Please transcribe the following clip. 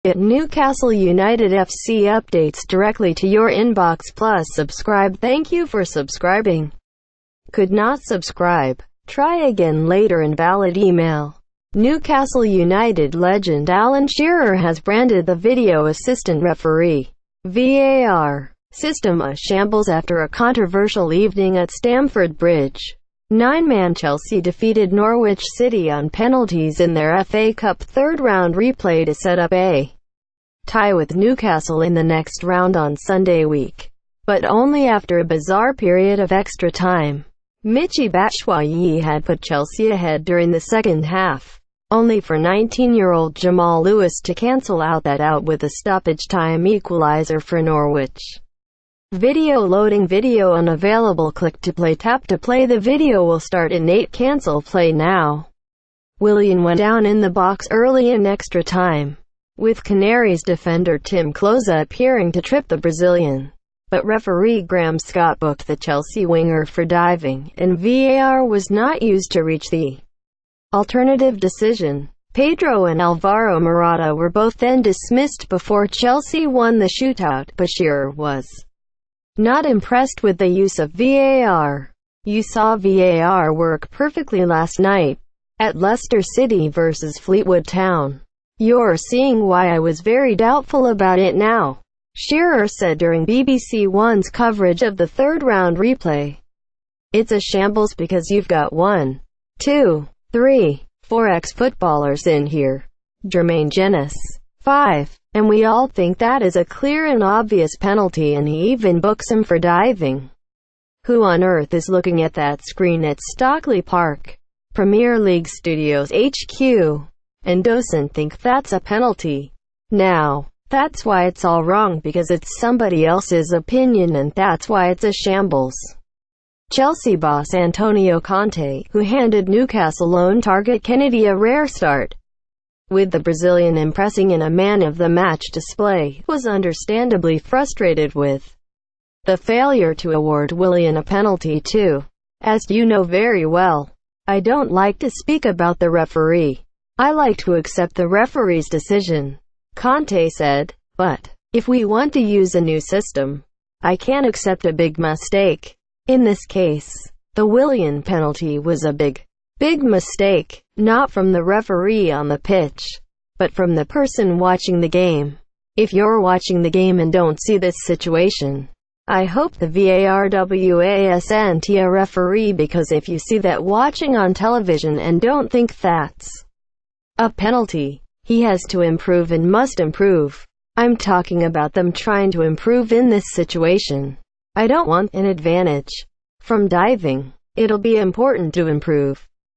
Get Newcastle United FC updates directly to your inbox. Plus subscribe. Thank you for subscribing. Could not subscribe? Try again later. Invalid email. Newcastle United legend Alan Shearer has branded the video assistant referee VAR system a shambles after a controversial evening at Stamford Bridge. Nine-man Chelsea defeated Norwich City on penalties in their FA Cup third-round replay to set up a tie with Newcastle in the next round on Sunday week, but only after a bizarre period of extra time. Michy Batshuayi had put Chelsea ahead during the second half, only for 19-year-old Jamal Lewis to cancel out with a stoppage time equalizer for Norwich. Video loading. Video unavailable. Click to play. Tap to play. The video will start in 8. Cancel play now. Willian went down in the box early in extra time, with Canaries defender Tim Klose appearing to trip the Brazilian. But referee Graham Scott booked the Chelsea winger for diving, and VAR was not used to reach the alternative decision. Pedro and Alvaro Morata were both then dismissed before Chelsea won the shootout, but Shearer was not impressed with the use of VAR. You saw VAR work perfectly last night at Leicester City versus Fleetwood Town. You're seeing why I was very doubtful about it now, Shearer said during BBC One's coverage of the third-round replay. It's a shambles because you've got 1, 2, 3, 4 ex-footballers in here. Jermaine Jenas, 5. And we all think that is a clear and obvious penalty, and he even books him for diving. Who on earth is looking at that screen at Stockley Park, Premier League Studios HQ, and doesn't think that's a penalty? Now, that's why it's all wrong, because it's somebody else's opinion, and that's why it's a shambles. Chelsea boss Antonio Conte, who handed Newcastle lone target Kennedy a rare start, with the Brazilian impressing in a man-of-the-match display, was understandably frustrated with the failure to award Willian a penalty too. As you know very well, I don't like to speak about the referee. I like to accept the referee's decision, Conte said. But if we want to use a new system, I can't accept a big mistake. In this case, the Willian penalty was a big mistake, not from the referee on the pitch, but from the person watching the game. If you're watching the game and don't see this situation, I hope the VAR wasn't a referee, because if you see that watching on television and don't think that's a penalty, he has to improve and must improve. I'm talking about them trying to improve in this situation. I don't want an advantage from diving. It'll be important to improve.